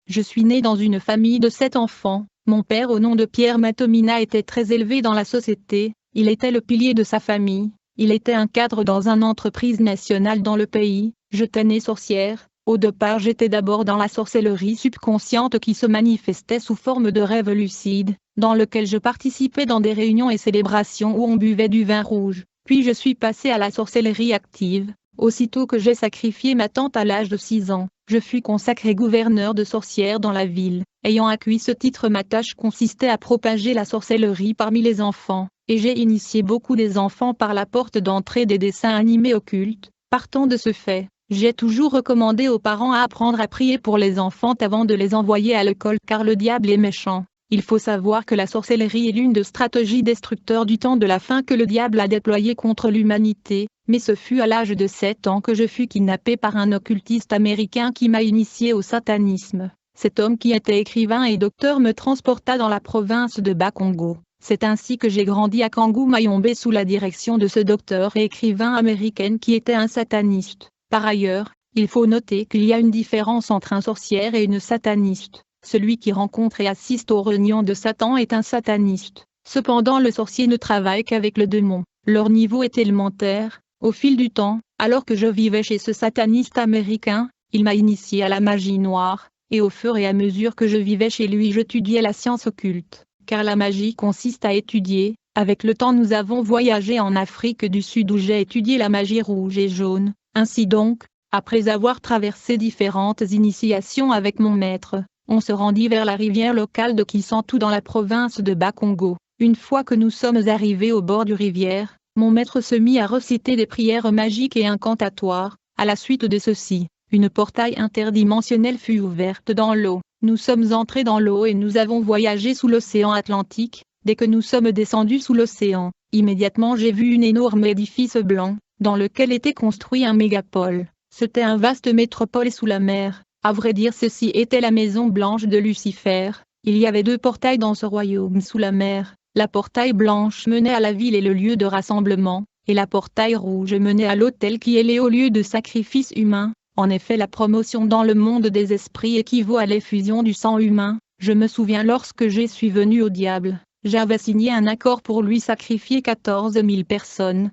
Je suis né dans une famille de 7 enfants. Mon père au nom de Pierre Matomina était très élevé dans la société, il était le pilier de sa famille, il était un cadre dans une entreprise nationale dans le pays. J'étais née sorcière. Au départ j'étais d'abord dans la sorcellerie subconsciente qui se manifestait sous forme de rêves lucides, dans lequel je participais dans des réunions et célébrations où on buvait du vin rouge. Puis je suis passée à la sorcellerie active. Aussitôt que j'ai sacrifié ma tante à l'âge de 6 ans, je fus consacré gouverneur de sorcières dans la ville. Ayant acquis ce titre, ma tâche consistait à propager la sorcellerie parmi les enfants, et j'ai initié beaucoup des enfants par la porte d'entrée des dessins animés occultes. Partant de ce fait, j'ai toujours recommandé aux parents à apprendre à prier pour les enfants avant de les envoyer à l'école car le diable est méchant. Il faut savoir que la sorcellerie est l'une des stratégies destructeurs du temps de la fin que le diable a déployée contre l'humanité, mais ce fut à l'âge de 7 ans que je fus kidnappé par un occultiste américain qui m'a initié au satanisme. Cet homme qui était écrivain et docteur me transporta dans la province de Bas-Congo. C'est ainsi que j'ai grandi à Kangu-Mayombe sous la direction de ce docteur et écrivain américain qui était un sataniste. Par ailleurs, il faut noter qu'il y a une différence entre un sorcière et une sataniste. Celui qui rencontre et assiste aux réunions de Satan est un sataniste. Cependant le sorcier ne travaille qu'avec le démon. Leur niveau est élémentaire. Au fil du temps, alors que je vivais chez ce sataniste américain, il m'a initié à la magie noire, et au fur et à mesure que je vivais chez lui j'étudiais la science occulte, car la magie consiste à étudier. Avec le temps nous avons voyagé en Afrique du Sud où j'ai étudié la magie rouge et jaune. Ainsi donc, après avoir traversé différentes initiations avec mon maître, on se rendit vers la rivière locale de Kisantu dans la province de Bas-Congo. Une fois que nous sommes arrivés au bord du rivière, mon maître se mit à réciter des prières magiques et incantatoires. À la suite de ceci, une portail interdimensionnelle fut ouverte dans l'eau. Nous sommes entrés dans l'eau et nous avons voyagé sous l'océan Atlantique. Dès que nous sommes descendus sous l'océan, immédiatement j'ai vu un énorme édifice blanc, dans lequel était construit un mégapole. C'était une vaste métropole sous la mer. À vrai dire, ceci était la maison blanche de Lucifer. Il y avait 2 portails dans ce royaume sous la mer. La portail blanche menait à la ville et le lieu de rassemblement, et la portail rouge menait à l'autel qui est le haut lieu de sacrifice humain. En effet, la promotion dans le monde des esprits équivaut à l'effusion du sang humain. Je me souviens lorsque je suis venu au diable, j'avais signé un accord pour lui sacrifier 14 000 personnes.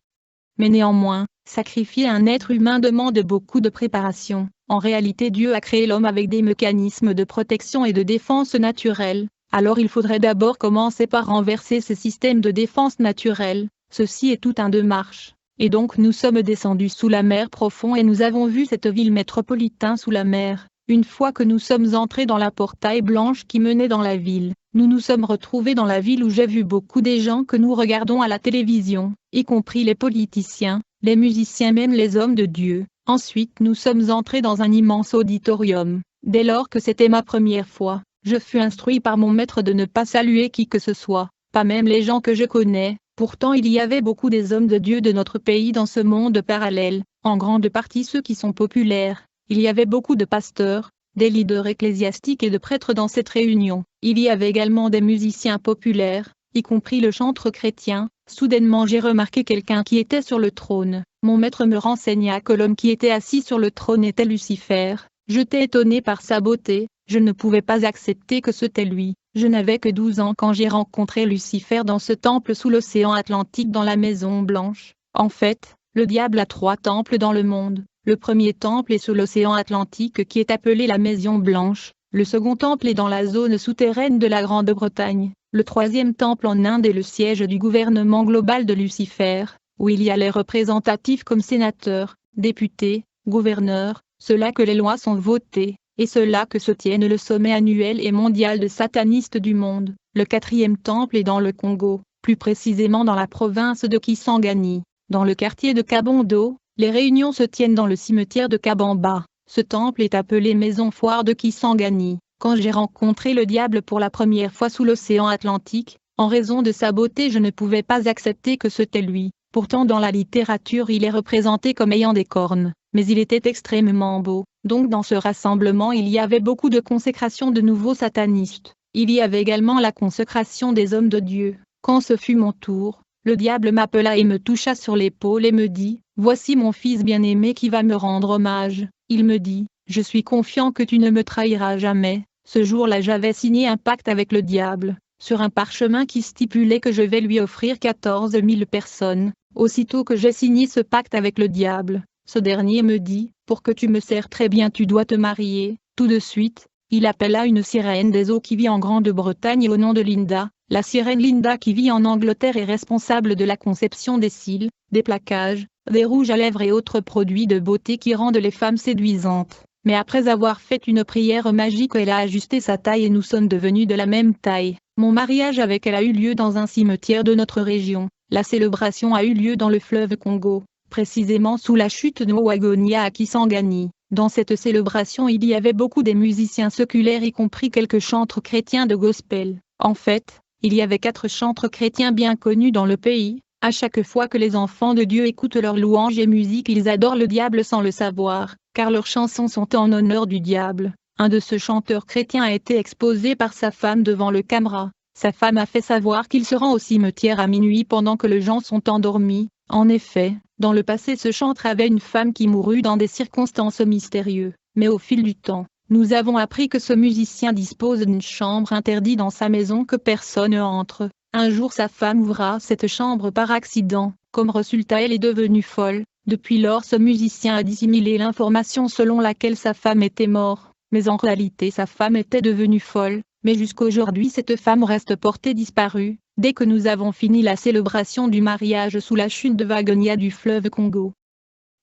Mais néanmoins, sacrifier un être humain demande beaucoup de préparation. En réalité, Dieu a créé l'homme avec des mécanismes de protection et de défense naturelle. Alors il faudrait d'abord commencer par renverser ce système de défense naturelle. Ceci est tout un démarche. Et donc nous sommes descendus sous la mer profonde et nous avons vu cette ville métropolitaine sous la mer. Une fois que nous sommes entrés dans la portail blanche qui menait dans la ville, nous nous sommes retrouvés dans la ville où j'ai vu beaucoup des gens que nous regardons à la télévision, y compris les politiciens, les musiciens, même les hommes de Dieu. Ensuite nous sommes entrés dans un immense auditorium. Dès lors que c'était ma première fois, je fus instruit par mon maître de ne pas saluer qui que ce soit, pas même les gens que je connais. Pourtant il y avait beaucoup des hommes de Dieu de notre pays dans ce monde parallèle, en grande partie ceux qui sont populaires. Il y avait beaucoup de pasteurs, des leaders ecclésiastiques et de prêtres dans cette réunion. Il y avait également des musiciens populaires, y compris le chantre chrétien. Soudainement j'ai remarqué quelqu'un qui était sur le trône. Mon maître me renseigna que l'homme qui était assis sur le trône était Lucifer. J'étais étonné par sa beauté, je ne pouvais pas accepter que c'était lui. Je n'avais que 12 ans quand j'ai rencontré Lucifer dans ce temple sous l'océan Atlantique dans la Maison Blanche. En fait, le diable a 3 temples dans le monde. Le premier temple est sous l'océan Atlantique qui est appelé la Maison Blanche. Le second temple est dans la zone souterraine de la Grande-Bretagne. Le troisième temple en Inde est le siège du gouvernement global de Lucifer, où il y a les représentatifs comme sénateurs, députés, gouverneurs. C'est là que les lois sont votées, et c'est là que se tienne le sommet annuel et mondial de satanistes du monde. Le quatrième temple est dans le Congo, plus précisément dans la province de Kisangani, dans le quartier de Kabondo. Les réunions se tiennent dans le cimetière de Kabamba. Ce temple est appelé Maison Foire de Kisangani. Quand j'ai rencontré le diable pour la première fois sous l'océan Atlantique, en raison de sa beauté je ne pouvais pas accepter que c'était lui. Pourtant dans la littérature il est représenté comme ayant des cornes, mais il était extrêmement beau. Donc dans ce rassemblement il y avait beaucoup de consécration de nouveaux satanistes. Il y avait également la consécration des hommes de Dieu. Quand ce fut mon tour, le diable m'appela et me toucha sur l'épaule et me dit, « Voici mon fils bien-aimé qui va me rendre hommage. » Il me dit, « Je suis confiant que tu ne me trahiras jamais. » Ce jour-là j'avais signé un pacte avec le diable, sur un parchemin qui stipulait que je vais lui offrir 14 000 personnes. Aussitôt que j'ai signé ce pacte avec le diable, ce dernier me dit, pour que tu me sers très bien tu dois te marier. Tout de suite, il appela une sirène des eaux qui vit en Grande-Bretagne au nom de Linda. La sirène Linda qui vit en Angleterre est responsable de la conception des cils, des plaquages, des rouges à lèvres et autres produits de beauté qui rendent les femmes séduisantes. Mais après avoir fait une prière magique, elle a ajusté sa taille et nous sommes devenus de la même taille. Mon mariage avec elle a eu lieu dans un cimetière de notre région. La célébration a eu lieu dans le fleuve Congo, précisément sous la chute de Wagonia à Kisangani. Dans cette célébration il y avait beaucoup des musiciens séculaires y compris quelques chantres chrétiens de gospel. En fait, il y avait 4 chantres chrétiens bien connus dans le pays. À chaque fois que les enfants de Dieu écoutent leurs louanges et musique ils adorent le diable sans le savoir, car leurs chansons sont en honneur du diable. Un de ce chanteur chrétien a été exposé par sa femme devant le caméra. Sa femme a fait savoir qu'il se rend au cimetière à minuit pendant que les gens sont endormis. En effet, dans le passé ce chantre avait une femme qui mourut dans des circonstances mystérieuses. Mais au fil du temps, nous avons appris que ce musicien dispose d'une chambre interdite dans sa maison que personne n'entre. Un jour sa femme ouvra cette chambre par accident. Comme résultat elle est devenue folle. Depuis lors ce musicien a dissimulé l'information selon laquelle sa femme était morte. Mais en réalité sa femme était devenue folle. Mais jusqu'aujourd'hui cette femme reste portée disparue. Dès que nous avons fini la célébration du mariage sous la chute de Wagonia du fleuve Congo,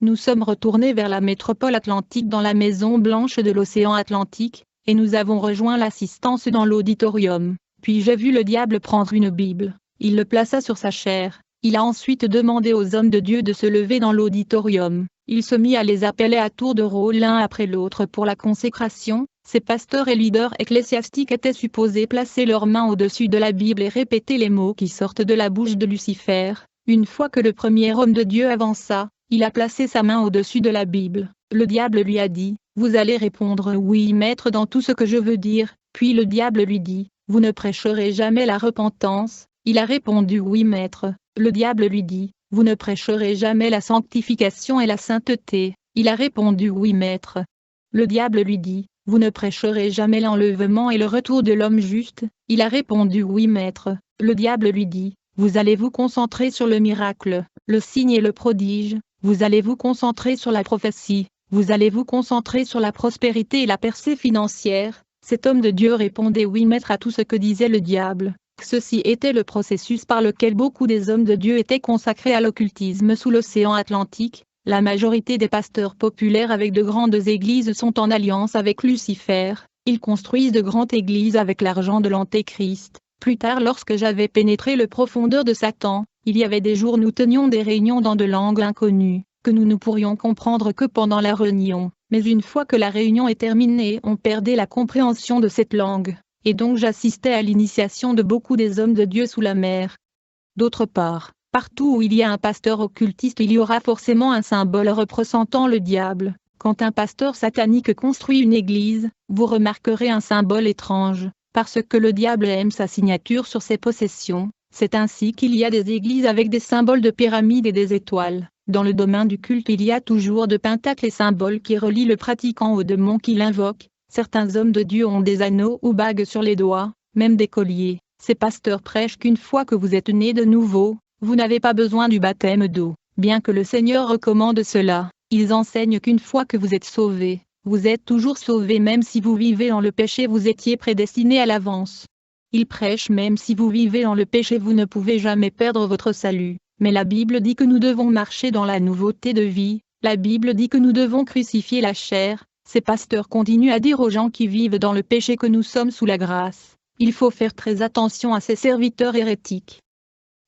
nous sommes retournés vers la métropole atlantique dans la Maison Blanche de l'océan Atlantique, et nous avons rejoint l'assistance dans l'auditorium. Puis j'ai vu le diable prendre une Bible, il le plaça sur sa chaire. Il a ensuite demandé aux hommes de Dieu de se lever dans l'auditorium. Il se mit à les appeler à tour de rôle l'un après l'autre pour la consécration. Ces pasteurs et leaders ecclésiastiques étaient supposés placer leurs mains au-dessus de la Bible et répéter les mots qui sortent de la bouche de Lucifer. Une fois que le premier homme de Dieu avança, il a placé sa main au-dessus de la Bible. Le diable lui a dit, « Vous allez répondre oui maître dans tout ce que je veux dire. » Puis le diable lui dit, « Vous ne prêcherez jamais la repentance. » Il a répondu oui maître. Le diable lui dit, « Vous ne prêcherez jamais la sanctification et la sainteté. » Il a répondu oui maître. Le diable lui dit, « Vous ne prêcherez jamais l'enlèvement et le retour de l'homme juste. » Il a répondu oui maître. Le diable lui dit, « Vous allez vous concentrer sur le miracle, le signe et le prodige. Vous allez vous concentrer sur la prophétie. Vous allez vous concentrer sur la prospérité et la percée financière. » Cet homme de Dieu répondait oui maître à tout ce que disait le diable. Ceci était le processus par lequel beaucoup des hommes de Dieu étaient consacrés à l'occultisme sous l'océan Atlantique. La majorité des pasteurs populaires avec de grandes églises sont en alliance avec Lucifer. Ils construisent de grandes églises avec l'argent de l'Antéchrist. Plus tard lorsque j'avais pénétré le profondeur de Satan, il y avait des jours nous tenions des réunions dans de langues inconnues, que nous ne pourrions comprendre que pendant la réunion. Mais une fois que la réunion est terminée on perdait la compréhension de cette langue. Et donc j'assistais à l'initiation de beaucoup des hommes de Dieu sous la mer. D'autre part, partout où il y a un pasteur occultiste il y aura forcément un symbole représentant le diable. Quand un pasteur satanique construit une église, vous remarquerez un symbole étrange, parce que le diable aime sa signature sur ses possessions. C'est ainsi qu'il y a des églises avec des symboles de pyramides et des étoiles. Dans le domaine du culte il y a toujours de pentacles et symboles qui relient le pratiquant au démon qui l'invoque. Certains hommes de Dieu ont des anneaux ou bagues sur les doigts, même des colliers. Ces pasteurs prêchent qu'une fois que vous êtes né de nouveau, vous n'avez pas besoin du baptême d'eau. Bien que le Seigneur recommande cela, ils enseignent qu'une fois que vous êtes sauvé, vous êtes toujours sauvé même si vous vivez dans le péché vous étiez prédestiné à l'avance. Ils prêchent même si vous vivez dans le péché vous ne pouvez jamais perdre votre salut. Mais la Bible dit que nous devons marcher dans la nouveauté de vie. La Bible dit que nous devons crucifier la chair. Ces pasteurs continuent à dire aux gens qui vivent dans le péché que nous sommes sous la grâce. Il faut faire très attention à ces serviteurs hérétiques.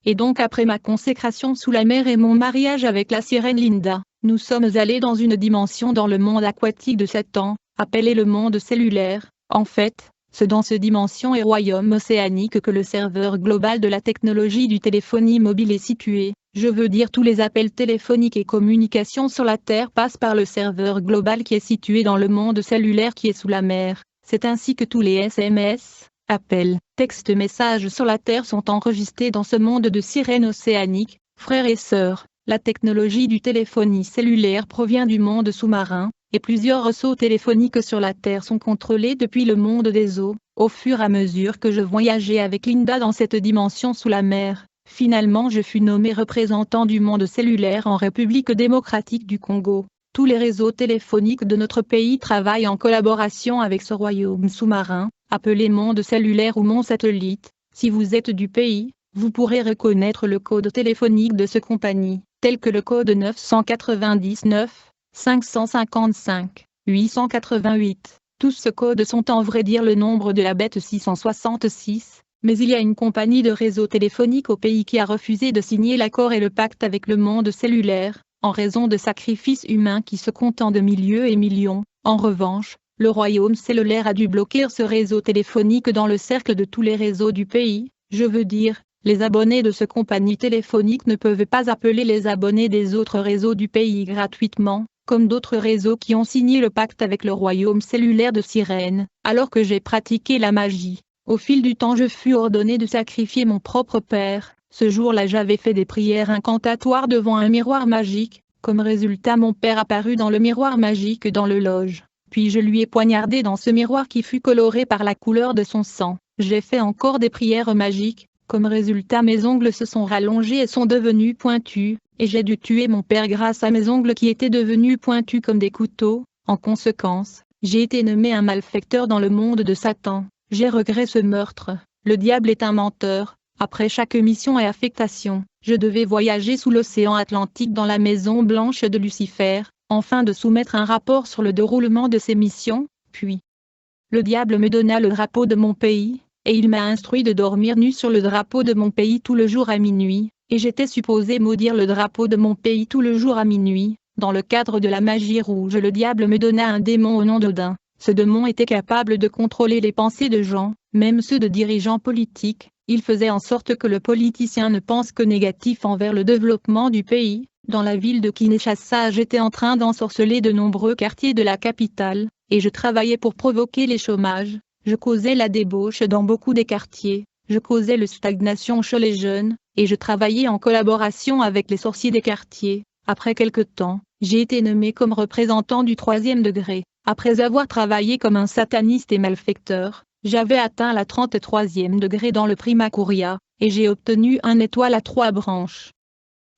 Et donc après ma consécration sous la mer et mon mariage avec la sirène Linda, nous sommes allés dans une dimension dans le monde aquatique de Satan, appelé le monde cellulaire. En fait, c'est dans cette dimension et royaume océanique que le serveur global de la technologie du téléphonie mobile est situé. Je veux dire tous les appels téléphoniques et communications sur la Terre passent par le serveur global qui est situé dans le monde cellulaire qui est sous la mer. C'est ainsi que tous les SMS, appels, textes, messages sur la Terre sont enregistrés dans ce monde de sirènes océaniques. Frères et sœurs, la technologie du téléphonie cellulaire provient du monde sous-marin. et plusieurs réseaux téléphoniques sur la Terre sont contrôlés depuis le monde des eaux. Au fur et à mesure que je voyageais avec Linda dans cette dimension sous la mer, finalement je fus nommé représentant du monde cellulaire en République démocratique du Congo. Tous les réseaux téléphoniques de notre pays travaillent en collaboration avec ce royaume sous-marin, appelé monde cellulaire ou monde satellite. Si vous êtes du pays, vous pourrez reconnaître le code téléphonique de ce compagnie, tel que le code 999 555 888. Tous ces codes sont en vrai dire le nombre de la bête 666, mais il y a une compagnie de réseau téléphonique au pays qui a refusé de signer l'accord et le pacte avec le monde cellulaire, en raison de sacrifices humains qui se comptent en demi-lieues et millions. En revanche, le royaume cellulaire a dû bloquer ce réseau téléphonique dans le cercle de tous les réseaux du pays, je veux dire, les abonnés de ce compagnie téléphonique ne peuvent pas appeler les abonnés des autres réseaux du pays gratuitement, comme d'autres réseaux qui ont signé le pacte avec le royaume cellulaire de Sirène. Alors que j'ai pratiqué la magie, au fil du temps je fus ordonné de sacrifier mon propre père. Ce jour-là j'avais fait des prières incantatoires devant un miroir magique. Comme résultat mon père apparut dans le miroir magique dans le loge. Puis je lui ai poignardé dans ce miroir qui fut coloré par la couleur de son sang. J'ai fait encore des prières magiques. Comme résultat mes ongles se sont rallongés et sont devenus pointus, et j'ai dû tuer mon père grâce à mes ongles qui étaient devenus pointus comme des couteaux. En conséquence, j'ai été nommé un malfaiteur dans le monde de Satan. J'ai regret ce meurtre. Le diable est un menteur. Après chaque mission et affectation, je devais voyager sous l'océan Atlantique dans la maison blanche de Lucifer, afin de soumettre un rapport sur le déroulement de ces missions, puis le diable me donna le drapeau de mon pays, et il m'a instruit de dormir nu sur le drapeau de mon pays tout le jour à minuit, et j'étais supposé maudire le drapeau de mon pays tout le jour à minuit. Dans le cadre de la magie rouge le diable me donna un démon au nom d'Odin. Ce démon était capable de contrôler les pensées de gens, même ceux de dirigeants politiques. Il faisait en sorte que le politicien ne pense que négatif envers le développement du pays. Dans la ville de Kinshasa j'étais en train d'ensorceler de nombreux quartiers de la capitale, et je travaillais pour provoquer les chômages. Je causais la débauche dans beaucoup des quartiers, je causais la stagnation chez les jeunes, et je travaillais en collaboration avec les sorciers des quartiers. Après quelque temps, j'ai été nommé comme représentant du 3e degré. Après avoir travaillé comme un sataniste et malfaiteur, j'avais atteint la 33e degré dans le Prima Curia, et j'ai obtenu un étoile à 3 branches.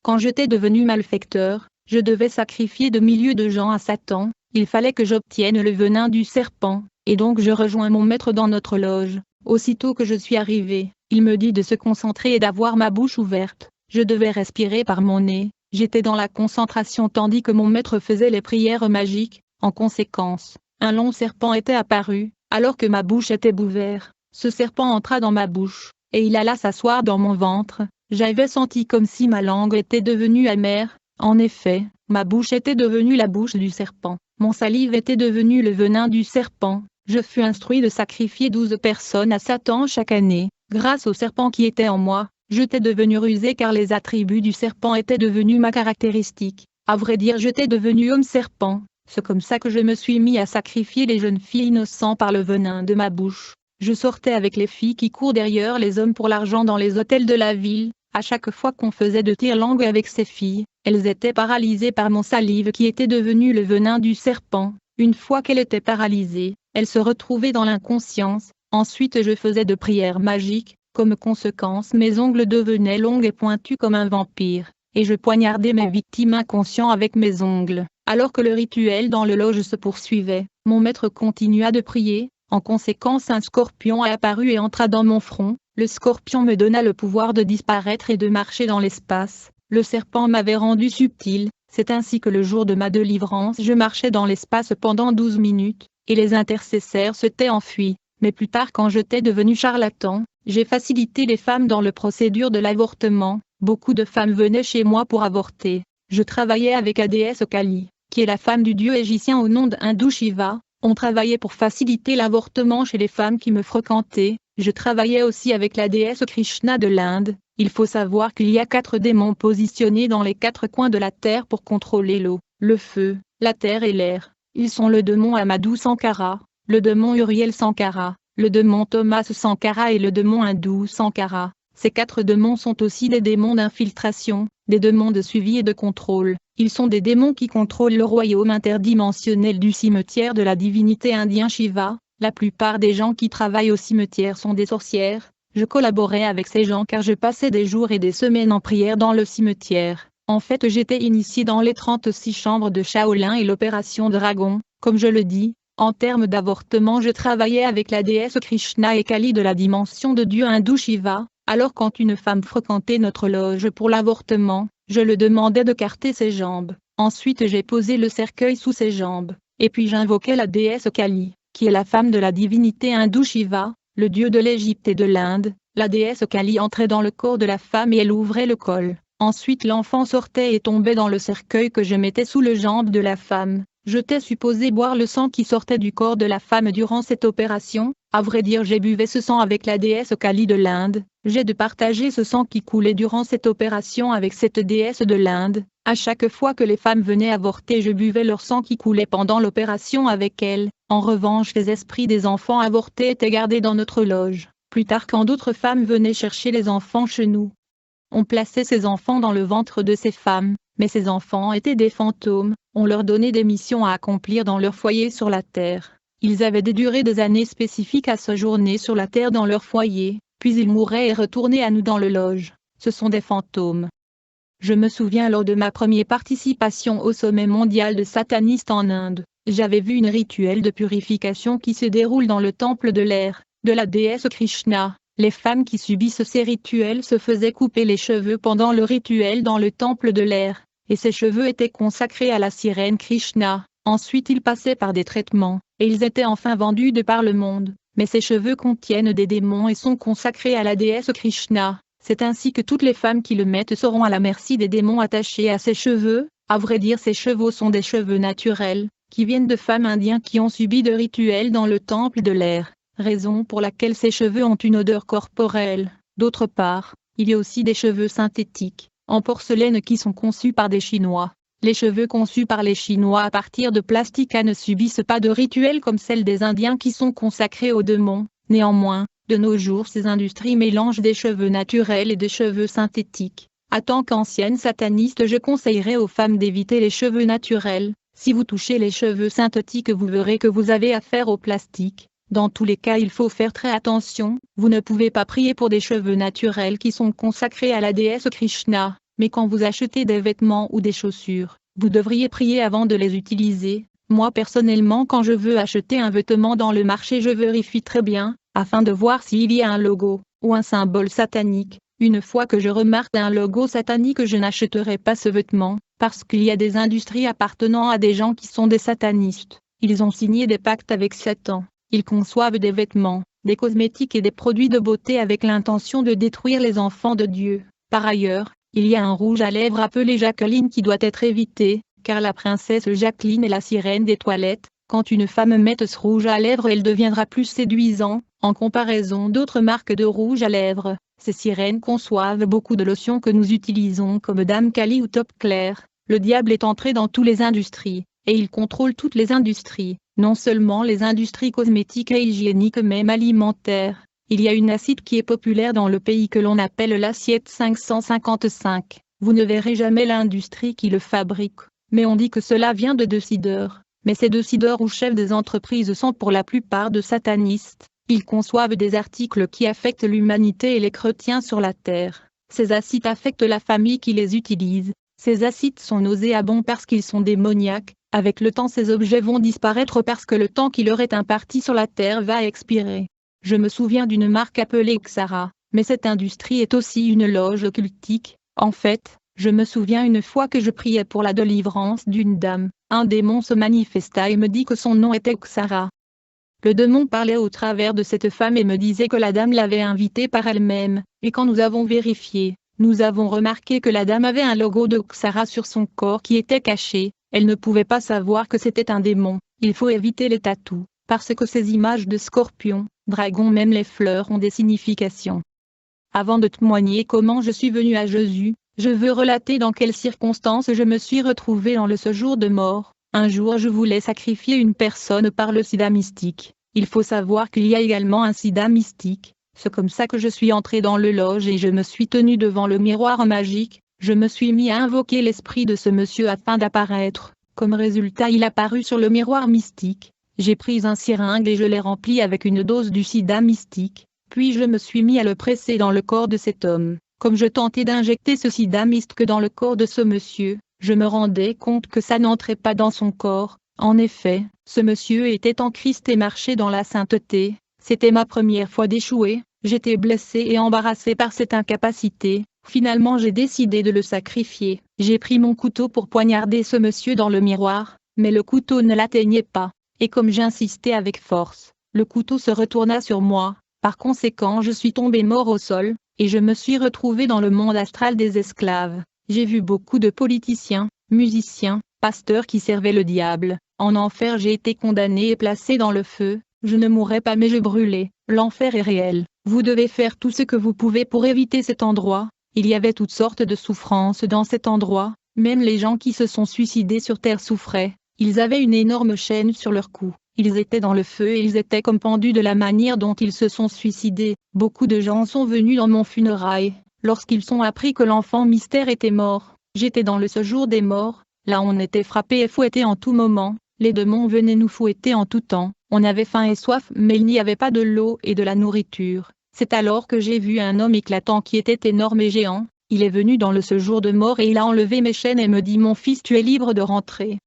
Quand j'étais devenu malfaiteur, je devais sacrifier de milliers de gens à Satan, il fallait que j'obtienne le venin du serpent, et donc je rejoins mon maître dans notre loge. Aussitôt que je suis arrivé, il me dit de se concentrer et d'avoir ma bouche ouverte. Je devais respirer par mon nez, j'étais dans la concentration tandis que mon maître faisait les prières magiques. En conséquence, un long serpent était apparu, alors que ma bouche était ouverte. Ce serpent entra dans ma bouche, et il alla s'asseoir dans mon ventre. J'avais senti comme si ma langue était devenue amère. En effet, ma bouche était devenue la bouche du serpent. Mon salive était devenue le venin du serpent. Je fus instruit de sacrifier 12 personnes à Satan chaque année. Grâce au serpent qui était en moi, j'étais devenu rusé car les attributs du serpent étaient devenus ma caractéristique. À vrai dire j'étais devenu homme serpent. C'est comme ça que je me suis mis à sacrifier les jeunes filles innocentes par le venin de ma bouche. Je sortais avec les filles qui courent derrière les hommes pour l'argent dans les hôtels de la ville. À chaque fois qu'on faisait de tire-langue avec ces filles, elles étaient paralysées par mon salive qui était devenu le venin du serpent. Une fois qu'elles étaient paralysées, elles se retrouvaient dans l'inconscience. Ensuite je faisais de prières magiques. Comme conséquence mes ongles devenaient longs et pointus comme un vampire, et je poignardais mes victimes inconscientes avec mes ongles. Alors que le rituel dans le loge se poursuivait, mon maître continua de prier. En conséquence un scorpion a apparu et entra dans mon front. Le scorpion me donna le pouvoir de disparaître et de marcher dans l'espace. Le serpent m'avait rendu subtil. C'est ainsi que le jour de ma délivrance je marchais dans l'espace pendant 12 minutes, et les intercesseurs s'étaient enfuis. Mais plus tard quand j'étais devenu charlatan, j'ai facilité les femmes dans la procédure de l'avortement. Beaucoup de femmes venaient chez moi pour avorter. Je travaillais avec la déesse Kali, qui est la femme du dieu égyptien au nom d'Hindu Shiva. On travaillait pour faciliter l'avortement chez les femmes qui me fréquentaient. Je travaillais aussi avec la déesse Krishna de l'Inde. Il faut savoir qu'il y a 4 démons positionnés dans les 4 coins de la terre pour contrôler l'eau, le feu, la terre et l'air. Ils sont le démon Amadou Sankara, le démon Uriel Sankara, le démon Thomas Sankara et le démon Hindou Sankara. Ces 4 démons sont aussi des démons d'infiltration, des démons de suivi et de contrôle. Ils sont des démons qui contrôlent le royaume interdimensionnel du cimetière de la divinité indien Shiva. La plupart des gens qui travaillent au cimetière sont des sorcières. Je collaborais avec ces gens car je passais des jours et des semaines en prière dans le cimetière. En fait, j'étais initié dans les 36 chambres de Shaolin et l'opération Dragon. Comme je le dis, en termes d'avortement, je travaillais avec la déesse Krishna et Kali de la dimension de Dieu hindou Shiva. Alors quand une femme fréquentait notre loge pour l'avortement, je le demandais de carter ses jambes. Ensuite j'ai posé le cercueil sous ses jambes, et puis j'invoquais la déesse Kali, qui est la femme de la divinité hindoue Shiva, le dieu de l'Égypte et de l'Inde. La déesse Kali entrait dans le corps de la femme et elle ouvrait le col. Ensuite l'enfant sortait et tombait dans le cercueil que je mettais sous le jambe de la femme. J'étais supposé boire le sang qui sortait du corps de la femme durant cette opération. À vrai dire, j'ai buvé ce sang avec la déesse Kali de l'Inde. J'ai de partager ce sang qui coulait durant cette opération avec cette déesse de l'Inde. À chaque fois que les femmes venaient avorter, je buvais leur sang qui coulait pendant l'opération avec elles. En revanche, les esprits des enfants avortés étaient gardés dans notre loge. Plus tard, quand d'autres femmes venaient chercher les enfants chez nous, on plaçait ces enfants dans le ventre de ces femmes, mais ces enfants étaient des fantômes. On leur donnait des missions à accomplir dans leur foyer sur la terre. Ils avaient des durées des années spécifiques à séjourner sur la terre dans leur foyer, puis ils mouraient et retournaient à nous dans le loge. Ce sont des fantômes. Je me souviens lors de ma première participation au sommet mondial de satanistes en Inde, j'avais vu un rituel de purification qui se déroule dans le temple de l'air, de la déesse Krishna. Les femmes qui subissent ces rituels se faisaient couper les cheveux pendant le rituel dans le temple de l'air, et ces cheveux étaient consacrés à la sirène Krishna. Ensuite ils passaient par des traitements, et ils étaient enfin vendus de par le monde. Mais ces cheveux contiennent des démons et sont consacrés à la déesse Krishna. C'est ainsi que toutes les femmes qui le mettent seront à la merci des démons attachés à ces cheveux. À vrai dire, ces cheveux sont des cheveux naturels, qui viennent de femmes indiennes qui ont subi de rituels dans le temple de l'air, raison pour laquelle ces cheveux ont une odeur corporelle. D'autre part, il y a aussi des cheveux synthétiques, en porcelaine qui sont conçus par des Chinois. Les cheveux conçus par les Chinois à partir de plastique ne subissent pas de rituels comme celles des Indiens qui sont consacrés aux démons. Néanmoins, de nos jours ces industries mélangent des cheveux naturels et des cheveux synthétiques. En tant qu'ancienne sataniste, je conseillerais aux femmes d'éviter les cheveux naturels. Si vous touchez les cheveux synthétiques, vous verrez que vous avez affaire au plastique. Dans tous les cas, il faut faire très attention. Vous ne pouvez pas prier pour des cheveux naturels qui sont consacrés à la déesse Krishna. Mais quand vous achetez des vêtements ou des chaussures, vous devriez prier avant de les utiliser. Moi personnellement, quand je veux acheter un vêtement dans le marché, je vérifie très bien, afin de voir s'il y a un logo, ou un symbole satanique. Une fois que je remarque un logo satanique, je n'achèterai pas ce vêtement, parce qu'il y a des industries appartenant à des gens qui sont des satanistes. Ils ont signé des pactes avec Satan. Ils conçoivent des vêtements, des cosmétiques et des produits de beauté avec l'intention de détruire les enfants de Dieu. Par ailleurs, il y a un rouge à lèvres appelé Jacqueline qui doit être évité, car la princesse Jacqueline est la sirène des toilettes. Quand une femme met ce rouge à lèvres, elle deviendra plus séduisante, en comparaison d'autres marques de rouge à lèvres. Ces sirènes conçoivent beaucoup de lotions que nous utilisons comme Dame Kali ou Top Clair. Le diable est entré dans toutes les industries, et il contrôle toutes les industries, non seulement les industries cosmétiques et hygiéniques, même alimentaires. Il y a une acide qui est populaire dans le pays que l'on appelle l'assiette 555. Vous ne verrez jamais l'industrie qui le fabrique, mais on dit que cela vient de décideurs. Mais ces décideurs ou chefs des entreprises sont pour la plupart de satanistes. Ils conçoivent des articles qui affectent l'humanité et les chrétiens sur la terre. Ces acides affectent la famille qui les utilise. Ces acides sont nauséabonds parce qu'ils sont démoniaques. Avec le temps, ces objets vont disparaître parce que le temps qui leur est imparti sur la terre va expirer. Je me souviens d'une marque appelée Xara, mais cette industrie est aussi une loge occultique. En fait, je me souviens une fois que je priais pour la délivrance d'une dame, un démon se manifesta et me dit que son nom était Xara. Le démon parlait au travers de cette femme et me disait que la dame l'avait invitée par elle-même, et quand nous avons vérifié, nous avons remarqué que la dame avait un logo de Xara sur son corps qui était caché. Elle ne pouvait pas savoir que c'était un démon. Il faut éviter les tatous, parce que ces images de scorpions, dragons, même les fleurs ont des significations. Avant de témoigner comment je suis venu à Jésus, je veux relater dans quelles circonstances je me suis retrouvé dans le séjour de mort. Un jour je voulais sacrifier une personne par le sida mystique. Il faut savoir qu'il y a également un sida mystique. C'est comme ça que je suis entré dans le loge et je me suis tenu devant le miroir magique. Je me suis mis à invoquer l'esprit de ce monsieur afin d'apparaître. Comme résultat, il apparut sur le miroir mystique. J'ai pris un seringue et je l'ai rempli avec une dose du sida mystique. Puis je me suis mis à le presser dans le corps de cet homme. Comme je tentais d'injecter ce sida mystique dans le corps de ce monsieur, je me rendais compte que ça n'entrait pas dans son corps. En effet, ce monsieur était en Christ et marchait dans la sainteté. C'était ma première fois d'échouer. J'étais blessé et embarrassé par cette incapacité. Finalement j'ai décidé de le sacrifier. J'ai pris mon couteau pour poignarder ce monsieur dans le miroir, mais le couteau ne l'atteignait pas. Et comme j'insistais avec force, le couteau se retourna sur moi. Par conséquent je suis tombé mort au sol, et je me suis retrouvé dans le monde astral des esclaves. J'ai vu beaucoup de politiciens, musiciens, pasteurs qui servaient le diable. En enfer j'ai été condamné et placé dans le feu. Je ne mourrais pas mais je brûlais. L'enfer est réel. Vous devez faire tout ce que vous pouvez pour éviter cet endroit. Il y avait toutes sortes de souffrances dans cet endroit. Même les gens qui se sont suicidés sur terre souffraient. Ils avaient une énorme chaîne sur leur cou. Ils étaient dans le feu et ils étaient comme pendus de la manière dont ils se sont suicidés. Beaucoup de gens sont venus dans mon funérail. Lorsqu'ils ont appris que l'enfant mystère était mort, j'étais dans le séjour des morts. Là on était frappés et fouettés en tout moment. Les démons venaient nous fouetter en tout temps. On avait faim et soif mais il n'y avait pas de l'eau et de la nourriture. C'est alors que j'ai vu un homme éclatant qui était énorme et géant. Il est venu dans le séjour de mort et il a enlevé mes chaînes et me dit: mon fils, tu es libre de rentrer.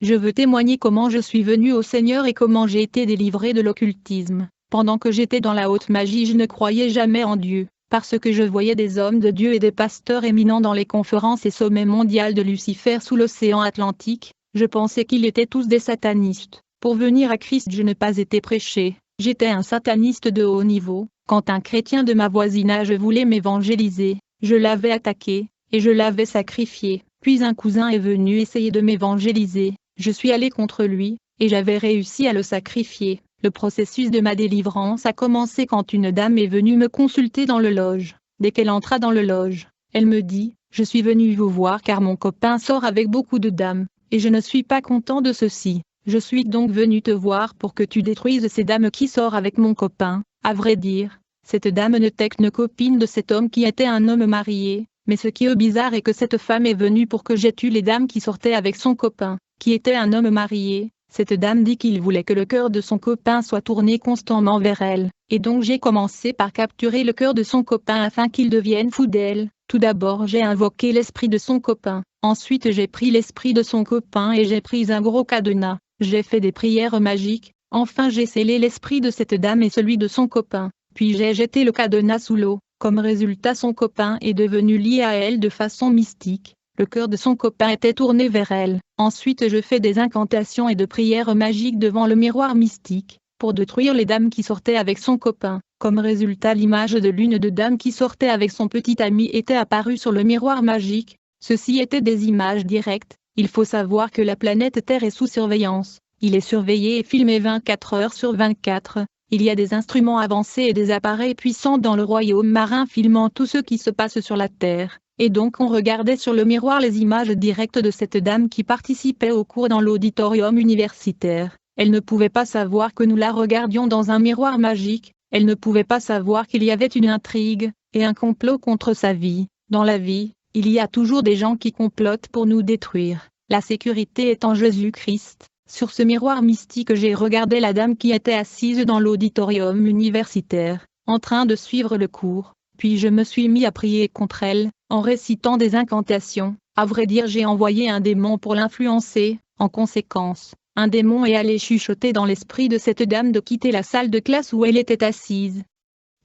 Je veux témoigner comment je suis venu au Seigneur et comment j'ai été délivré de l'occultisme. Pendant que j'étais dans la haute magie, je ne croyais jamais en Dieu, parce que je voyais des hommes de Dieu et des pasteurs éminents dans les conférences et sommets mondiaux de Lucifer sous l'océan Atlantique. Je pensais qu'ils étaient tous des satanistes. Pour venir à Christ, je n'ai pas été prêché. J'étais un sataniste de haut niveau. Quand un chrétien de ma voisinage voulait m'évangéliser, je l'avais attaqué, et je l'avais sacrifié. Puis un cousin est venu essayer de m'évangéliser. Je suis allé contre lui, et j'avais réussi à le sacrifier. Le processus de ma délivrance a commencé quand une dame est venue me consulter dans le loge. Dès qu'elle entra dans le loge, elle me dit: je suis venue vous voir car mon copain sort avec beaucoup de dames, et je ne suis pas content de ceci. Je suis donc venu te voir pour que tu détruises ces dames qui sortent avec mon copain. À vrai dire, cette dame n'était qu'une copine de cet homme qui était un homme marié, mais ce qui est bizarre est que cette femme est venue pour que j'ai tué les dames qui sortaient avec son copain, qui était un homme marié. Cette dame dit qu'il voulait que le cœur de son copain soit tourné constamment vers elle, et donc j'ai commencé par capturer le cœur de son copain afin qu'il devienne fou d'elle. Tout d'abord j'ai invoqué l'esprit de son copain, ensuite j'ai pris l'esprit de son copain et j'ai pris un gros cadenas. J'ai fait des prières magiques, enfin j'ai scellé l'esprit de cette dame et celui de son copain, puis j'ai jeté le cadenas sous l'eau. Comme résultat, son copain est devenu lié à elle de façon mystique. Le cœur de son copain était tourné vers elle. Ensuite je fais des incantations et de prières magiques devant le miroir mystique, pour détruire les dames qui sortaient avec son copain. Comme résultat, l'image de l'une de dames qui sortait avec son petit ami était apparue sur le miroir magique. Ceci étaient des images directes. Il faut savoir que la planète Terre est sous surveillance. Il est surveillé et filmé 24 heures sur 24. Il y a des instruments avancés et des appareils puissants dans le royaume marin filmant tout ce qui se passe sur la Terre. Et donc on regardait sur le miroir les images directes de cette dame qui participait au cours dans l'auditorium universitaire. Elle ne pouvait pas savoir que nous la regardions dans un miroir magique. Elle ne pouvait pas savoir qu'il y avait une intrigue et un complot contre sa vie. Dans la vie, il y a toujours des gens qui complotent pour nous détruire. La sécurité est en Jésus-Christ. Sur ce miroir mystique, j'ai regardé la dame qui était assise dans l'auditorium universitaire, en train de suivre le cours. Puis je me suis mis à prier contre elle, en récitant des incantations. À vrai dire, j'ai envoyé un démon pour l'influencer. En conséquence, un démon est allé chuchoter dans l'esprit de cette dame de quitter la salle de classe où elle était assise.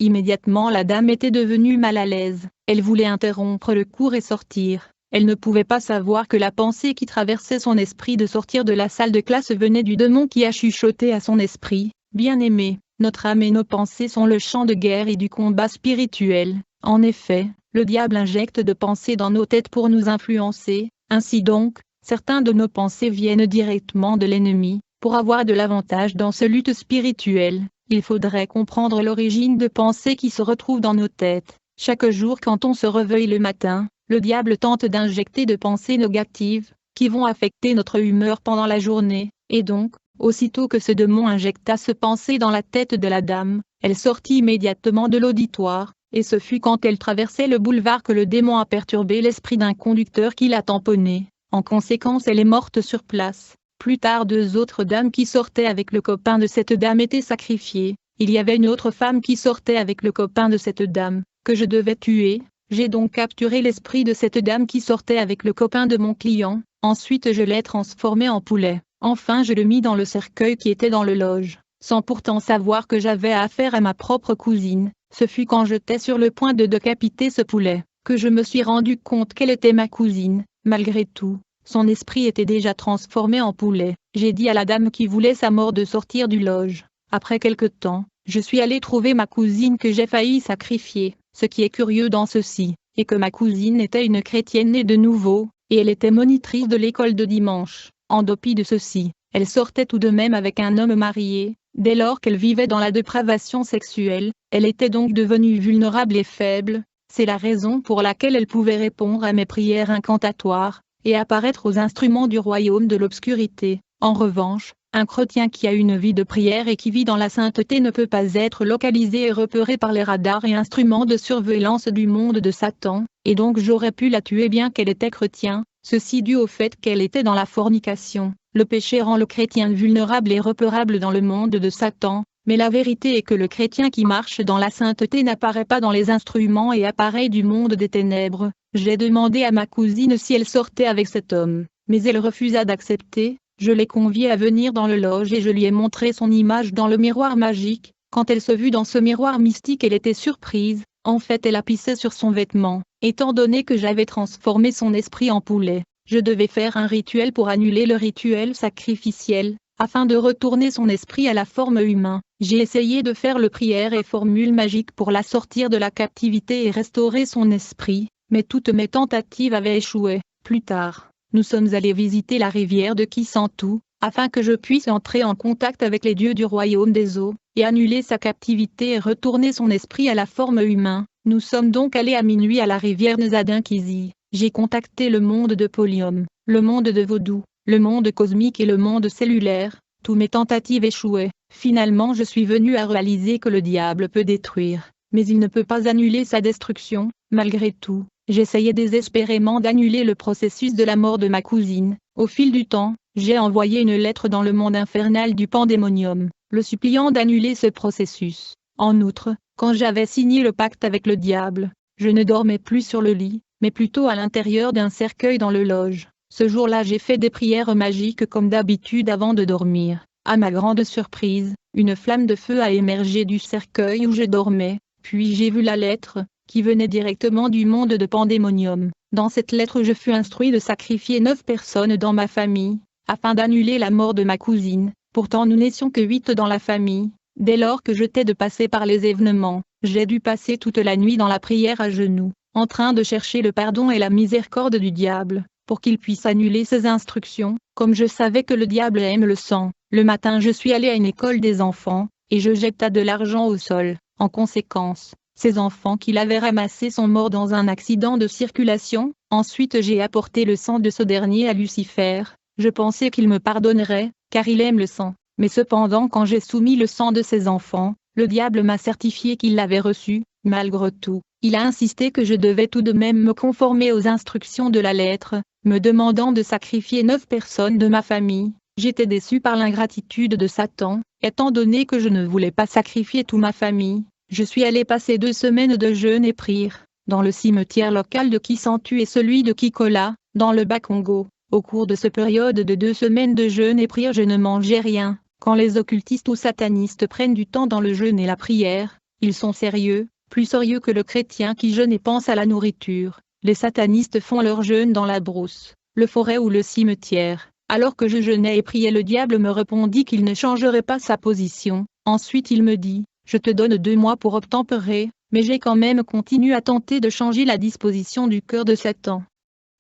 Immédiatement, la dame était devenue mal à l'aise. Elle voulait interrompre le cours et sortir. Elle ne pouvait pas savoir que la pensée qui traversait son esprit de sortir de la salle de classe venait du démon qui a chuchoté à son esprit. Bien-aimé, notre âme et nos pensées sont le champ de guerre et du combat spirituel. En effet, le diable injecte de pensées dans nos têtes pour nous influencer. Ainsi donc, certains de nos pensées viennent directement de l'ennemi. Pour avoir de l'avantage dans ce lutte spirituelle, il faudrait comprendre l'origine de pensées qui se retrouvent dans nos têtes. Chaque jour quand on se réveille le matin, le diable tente d'injecter de pensées négatives, qui vont affecter notre humeur pendant la journée, et donc, aussitôt que ce démon injecta ce pensée dans la tête de la dame, elle sortit immédiatement de l'auditoire. et ce fut quand elle traversait le boulevard que le démon a perturbé l'esprit d'un conducteur qui l'a tamponné. En conséquence, elle est morte sur place. Plus tard, 2 autres dames qui sortaient avec le copain de cette dame étaient sacrifiées. Il y avait une autre femme qui sortait avec le copain de cette dame, que je devais tuer. J'ai donc capturé l'esprit de cette dame qui sortait avec le copain de mon client. Ensuite je l'ai transformé en poulet. Enfin je le mis dans le cercueil qui était dans le loge, sans pourtant savoir que j'avais affaire à ma propre cousine. Ce fut quand j'étais sur le point de décapiter ce poulet, que je me suis rendu compte qu'elle était ma cousine. Malgré tout, son esprit était déjà transformé en poulet. J'ai dit à la dame qui voulait sa mort de sortir du loge. Après quelque temps, je suis allé trouver ma cousine que j'ai failli sacrifier. Ce qui est curieux dans ceci, est que ma cousine était une chrétienne née de nouveau, et elle était monitrice de l'école de dimanche. En dépit de ceci, elle sortait tout de même avec un homme marié. Dès lors qu'elle vivait dans la dépravation sexuelle, elle était donc devenue vulnérable et faible. C'est la raison pour laquelle elle pouvait répondre à mes prières incantatoires, et apparaître aux instruments du royaume de l'obscurité. En revanche, un chrétien qui a une vie de prière et qui vit dans la sainteté ne peut pas être localisé et repéré par les radars et instruments de surveillance du monde de Satan, et donc j'aurais pu la tuer bien qu'elle était chrétien, ceci dû au fait qu'elle était dans la fornication. Le péché rend le chrétien vulnérable et repérable dans le monde de Satan, mais la vérité est que le chrétien qui marche dans la sainteté n'apparaît pas dans les instruments et appareils du monde des ténèbres. J'ai demandé à ma cousine si elle sortait avec cet homme, mais elle refusa d'accepter. Je l'ai conviée à venir dans le loge et je lui ai montré son image dans le miroir magique. Quand elle se vit dans ce miroir mystique, elle était surprise. En fait, elle a pissé sur son vêtement. Étant donné que j'avais transformé son esprit en poulet, je devais faire un rituel pour annuler le rituel sacrificiel, afin de retourner son esprit à la forme humaine. J'ai essayé de faire le prière et formule magique pour la sortir de la captivité et restaurer son esprit, mais toutes mes tentatives avaient échoué. Plus tard, nous sommes allés visiter la rivière de Kisantu, afin que je puisse entrer en contact avec les dieux du royaume des eaux, et annuler sa captivité et retourner son esprit à la forme humaine. Nous sommes donc allés à minuit à la rivière Nezadinkizi. J'ai contacté le monde de Polium, le monde de Vaudou, le monde cosmique et le monde cellulaire. Toutes mes tentatives échouaient. Finalement je suis venu à réaliser que le diable peut détruire, mais il ne peut pas annuler sa destruction. Malgré tout, j'essayais désespérément d'annuler le processus de la mort de ma cousine. Au fil du temps, j'ai envoyé une lettre dans le monde infernal du pandémonium, le suppliant d'annuler ce processus. En outre, quand j'avais signé le pacte avec le diable, je ne dormais plus sur le lit, mais plutôt à l'intérieur d'un cercueil dans le loge. Ce jour-là j'ai fait des prières magiques comme d'habitude avant de dormir. À ma grande surprise, une flamme de feu a émergé du cercueil où je dormais, puis j'ai vu la lettre, qui venait directement du monde de pandémonium. Dans cette lettre je fus instruit de sacrifier 9 personnes dans ma famille, afin d'annuler la mort de ma cousine. Pourtant nous n'étions que 8 dans la famille. Dès lors que j'étais de passer par les événements, j'ai dû passer toute la nuit dans la prière à genoux, en train de chercher le pardon et la miséricorde du diable, pour qu'il puisse annuler ses instructions. Comme je savais que le diable aime le sang, le matin je suis allé à une école des enfants, et je jeta de l'argent au sol. En conséquence, ces enfants qu'il avait ramassés sont morts dans un accident de circulation. Ensuite j'ai apporté le sang de ce dernier à Lucifer. Je pensais qu'il me pardonnerait, car il aime le sang. Mais cependant quand j'ai soumis le sang de ces enfants, le diable m'a certifié qu'il l'avait reçu. Malgré tout, il a insisté que je devais tout de même me conformer aux instructions de la lettre, me demandant de sacrifier 9 personnes de ma famille. J'étais déçu par l'ingratitude de Satan, étant donné que je ne voulais pas sacrifier toute ma famille. Je suis allé passer 2 semaines de jeûne et prière, dans le cimetière local de Kisantu et celui de Kikola, dans le Bas-Congo. Au cours de cette période de 2 semaines de jeûne et prière je ne mangeais rien. Quand les occultistes ou satanistes prennent du temps dans le jeûne et la prière, ils sont sérieux, plus sérieux que le chrétien qui jeûne et pense à la nourriture. Les satanistes font leur jeûne dans la brousse, le forêt ou le cimetière. Alors que je jeûnais et priais, le diable me répondit qu'il ne changerait pas sa position. Ensuite il me dit, je te donne 2 mois pour obtempérer, mais j'ai quand même continué à tenter de changer la disposition du cœur de Satan.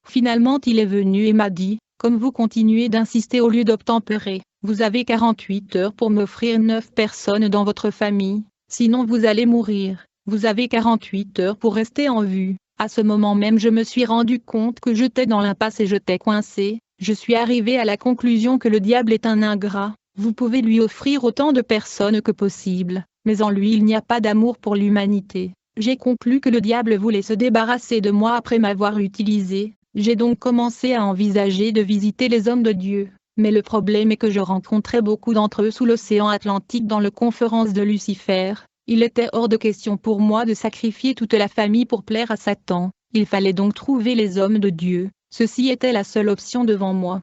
Finalement il est venu et m'a dit, comme vous continuez d'insister au lieu d'obtempérer, vous avez 48 heures pour m'offrir 9 personnes dans votre famille, sinon vous allez mourir. Vous avez 48 heures pour rester en vue. À ce moment même je me suis rendu compte que j'étais dans l'impasse et j'étais coincé. Je suis arrivé à la conclusion que le diable est un ingrat. Vous pouvez lui offrir autant de personnes que possible, mais en lui il n'y a pas d'amour pour l'humanité. J'ai conclu que le diable voulait se débarrasser de moi après m'avoir utilisé. J'ai donc commencé à envisager de visiter les hommes de Dieu. Mais le problème est que je rencontrais beaucoup d'entre eux sous l'océan Atlantique dans le conférence de Lucifer. Il était hors de question pour moi de sacrifier toute la famille pour plaire à Satan. Il fallait donc trouver les hommes de Dieu. Ceci était la seule option devant moi.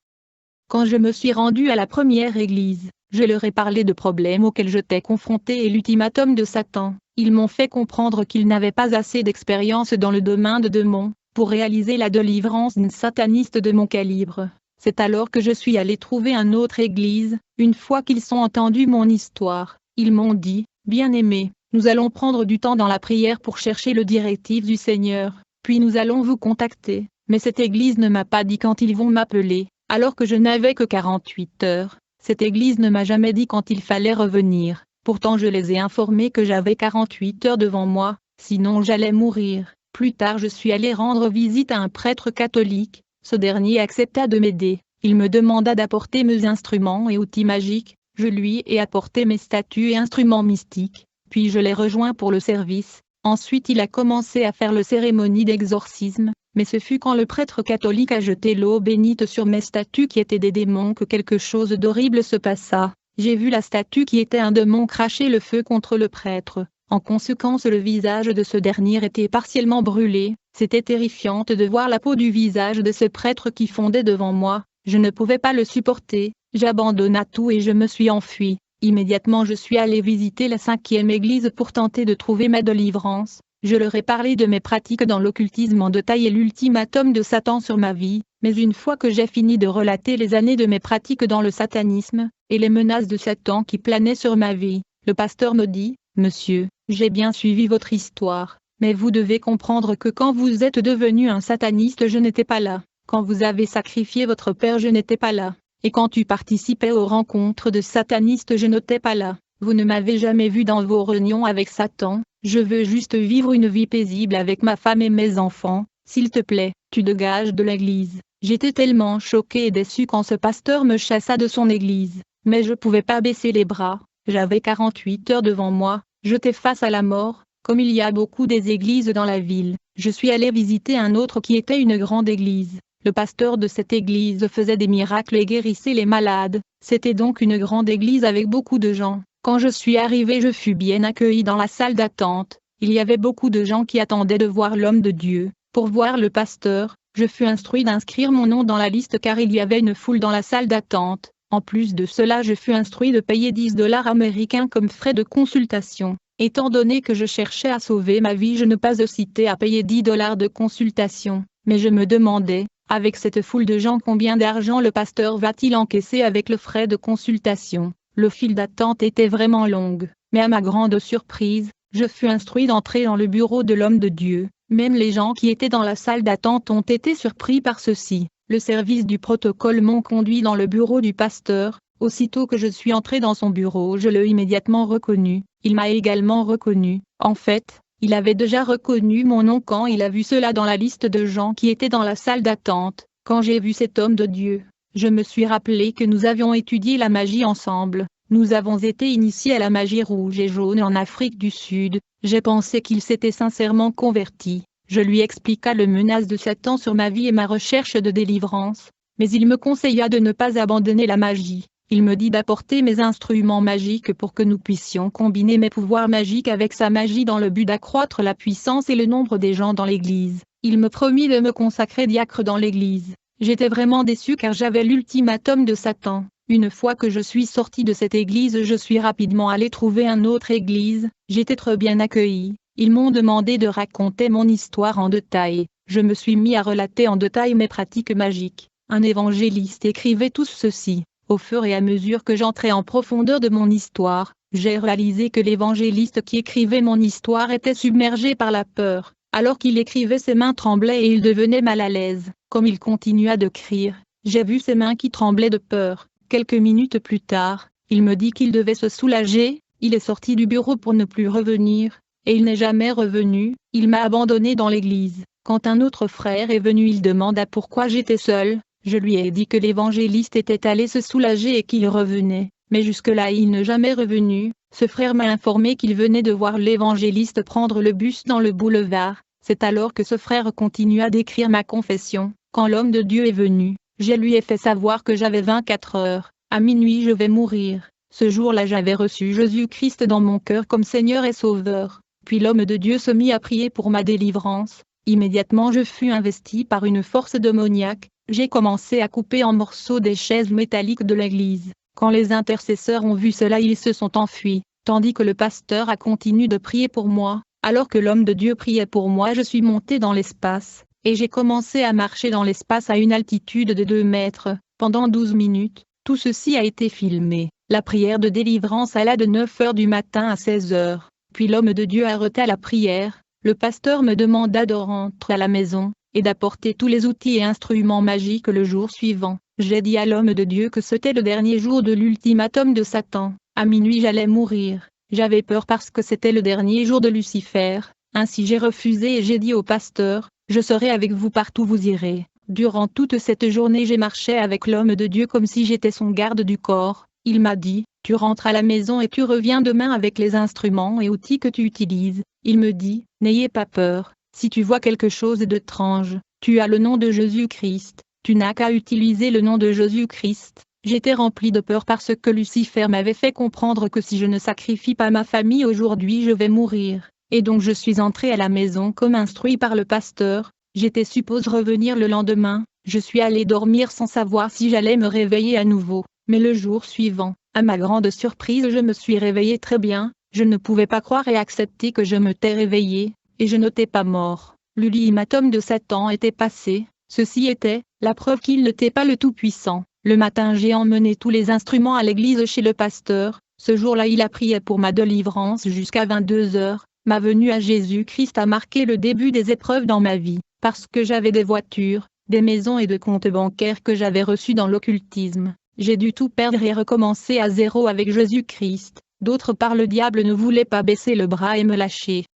Quand je me suis rendu à la première église, je leur ai parlé de problèmes auxquels j'étais confronté et l'ultimatum de Satan. Ils m'ont fait comprendre qu'ils n'avaient pas assez d'expérience dans le domaine de démons pour réaliser la délivrance d'une sataniste de mon calibre. C'est alors que je suis allé trouver une autre église. Une fois qu'ils ont entendu mon histoire, ils m'ont dit, « Bien-aimé, nous allons prendre du temps dans la prière pour chercher le directif du Seigneur, puis nous allons vous contacter. » Mais cette église ne m'a pas dit quand ils vont m'appeler, alors que je n'avais que 48 heures. Cette église ne m'a jamais dit quand il fallait revenir. Pourtant je les ai informés que j'avais 48 heures devant moi, sinon j'allais mourir. Plus tard je suis allé rendre visite à un prêtre catholique. Ce dernier accepta de m'aider. Il me demanda d'apporter mes instruments et outils magiques. Je lui ai apporté mes statues et instruments mystiques. Puis je l'ai rejoint pour le service. Ensuite il a commencé à faire la cérémonie d'exorcisme. Mais ce fut quand le prêtre catholique a jeté l'eau bénite sur mes statues qui étaient des démons que quelque chose d'horrible se passa. J'ai vu la statue qui était un démon cracher le feu contre le prêtre. En conséquence le visage de ce dernier était partiellement brûlé. C'était terrifiant de voir la peau du visage de ce prêtre qui fondait devant moi. Je ne pouvais pas le supporter. J'abandonna tout et je me suis enfui. Immédiatement je suis allé visiter la 5e église pour tenter de trouver ma délivrance. Je leur ai parlé de mes pratiques dans l'occultisme en détail et l'ultimatum de Satan sur ma vie, mais une fois que j'ai fini de relater les années de mes pratiques dans le satanisme, et les menaces de Satan qui planaient sur ma vie, le pasteur me dit, « Monsieur, j'ai bien suivi votre histoire, mais vous devez comprendre que quand vous êtes devenu un sataniste je n'étais pas là, quand vous avez sacrifié votre père je n'étais pas là, et quand tu participais aux rencontres de satanistes je n'étais pas là. Vous ne m'avez jamais vu dans vos réunions avec Satan, je veux juste vivre une vie paisible avec ma femme et mes enfants, s'il te plaît, tu dégages de l'église. » J'étais tellement choqué et déçu quand ce pasteur me chassa de son église, mais je pouvais pas baisser les bras, j'avais 48 heures devant moi, j'étais face à la mort, comme il y a beaucoup des églises dans la ville. Je suis allé visiter un autre qui était une grande église. Le pasteur de cette église faisait des miracles et guérissait les malades, c'était donc une grande église avec beaucoup de gens. Quand je suis arrivé je fus bien accueilli dans la salle d'attente. Il y avait beaucoup de gens qui attendaient de voir l'homme de Dieu. Pour voir le pasteur, je fus instruit d'inscrire mon nom dans la liste car il y avait une foule dans la salle d'attente. En plus de cela je fus instruit de payer 10 $ américains comme frais de consultation. Étant donné que je cherchais à sauver ma vie je n'ai pas hésité à payer 10 $ de consultation. Mais je me demandais, avec cette foule de gens combien d'argent le pasteur va-t-il encaisser avec le frais de consultation. Le fil d'attente était vraiment long, mais à ma grande surprise, je fus instruit d'entrer dans le bureau de l'homme de Dieu. Même les gens qui étaient dans la salle d'attente ont été surpris par ceci. Le service du protocole m'ont conduit dans le bureau du pasteur. Aussitôt que je suis entré dans son bureau je l'ai immédiatement reconnu. Il m'a également reconnu. En fait, il avait déjà reconnu mon nom quand il a vu cela dans la liste de gens qui étaient dans la salle d'attente. Quand j'ai vu cet homme de Dieu, je me suis rappelé que nous avions étudié la magie ensemble. Nous avons été initiés à la magie rouge et jaune en Afrique du Sud. J'ai pensé qu'il s'était sincèrement converti. Je lui expliqua le menace de Satan sur ma vie et ma recherche de délivrance. Mais il me conseilla de ne pas abandonner la magie. Il me dit d'apporter mes instruments magiques pour que nous puissions combiner mes pouvoirs magiques avec sa magie dans le but d'accroître la puissance et le nombre des gens dans l'église. Il me promit de me consacrer diacre dans l'église. J'étais vraiment déçu car j'avais l'ultimatum de Satan. Une fois que je suis sorti de cette église je suis rapidement allé trouver une autre église. J'étais très bien accueilli. Ils m'ont demandé de raconter mon histoire en détail. Je me suis mis à relater en détail mes pratiques magiques. Un évangéliste écrivait tout ceci. Au fur et à mesure que j'entrais en profondeur de mon histoire, j'ai réalisé que l'évangéliste qui écrivait mon histoire était submergé par la peur. Alors qu'il écrivait ses mains tremblaient et il devenait mal à l'aise. Comme il continua de crier, j'ai vu ses mains qui tremblaient de peur. Quelques minutes plus tard, il me dit qu'il devait se soulager. Il est sorti du bureau pour ne plus revenir, et il n'est jamais revenu. Il m'a abandonné dans l'église. Quand un autre frère est venu il demanda pourquoi j'étais seul. Je lui ai dit que l'évangéliste était allé se soulager et qu'il revenait. mais jusque-là il n'est jamais revenu. Ce frère m'a informé qu'il venait de voir l'évangéliste prendre le bus dans le boulevard. C'est alors que ce frère continua d'écrire ma confession. Quand l'homme de Dieu est venu, je lui ai fait savoir que j'avais 24 heures. À minuit je vais mourir. Ce jour-là j'avais reçu Jésus-Christ dans mon cœur comme Seigneur et Sauveur. Puis l'homme de Dieu se mit à prier pour ma délivrance. Immédiatement je fus investi par une force démoniaque. J'ai commencé à couper en morceaux des chaises métalliques de l'église. Quand les intercesseurs ont vu cela, ils se sont enfuis, tandis que le pasteur a continué de prier pour moi. Alors que l'homme de Dieu priait pour moi, je suis monté dans l'espace, et j'ai commencé à marcher dans l'espace à une altitude de 2 mètres, pendant 12 minutes. Tout ceci a été filmé. La prière de délivrance alla de 9 heures du matin à 16 heures. Puis l'homme de Dieu arrêta la prière. Le pasteur me demanda de rentrer à la maison, et d'apporter tous les outils et instruments magiques le jour suivant. J'ai dit à l'homme de Dieu que c'était le dernier jour de l'ultimatum de Satan. À minuit j'allais mourir. J'avais peur parce que c'était le dernier jour de Lucifer. Ainsi j'ai refusé et j'ai dit au pasteur, « Je serai avec vous partout où vous irez ». Durant toute cette journée j'ai marché avec l'homme de Dieu comme si j'étais son garde du corps. Il m'a dit, « Tu rentres à la maison et tu reviens demain avec les instruments et outils que tu utilises ». Il me dit, « N'ayez pas peur, si tu vois quelque chose d'étrange, tu as le nom de Jésus-Christ, tu n'as qu'à utiliser le nom de Jésus-Christ ». J'étais rempli de peur parce que Lucifer m'avait fait comprendre que si je ne sacrifie pas ma famille aujourd'hui je vais mourir. Et donc je suis entré à la maison comme instruit par le pasteur. J'étais supposé revenir le lendemain. Je suis allé dormir sans savoir si j'allais me réveiller à nouveau. Mais le jour suivant, à ma grande surprise, je me suis réveillé très bien. Je ne pouvais pas croire et accepter que je m'étais réveillé, et je n'étais pas mort. L'ultimatum de Satan était passé. Ceci était la preuve qu'il n'était pas le Tout-Puissant. Le matin j'ai emmené tous les instruments à l'église chez le pasteur. Ce jour-là il a prié pour ma délivrance jusqu'à 22 heures. Ma venue à Jésus-Christ a marqué le début des épreuves dans ma vie, parce que j'avais des voitures, des maisons et des comptes bancaires que j'avais reçus dans l'occultisme. J'ai dû tout perdre et recommencer à zéro avec Jésus-Christ. D'autre part le diable ne voulait pas baisser le bras et me lâcher.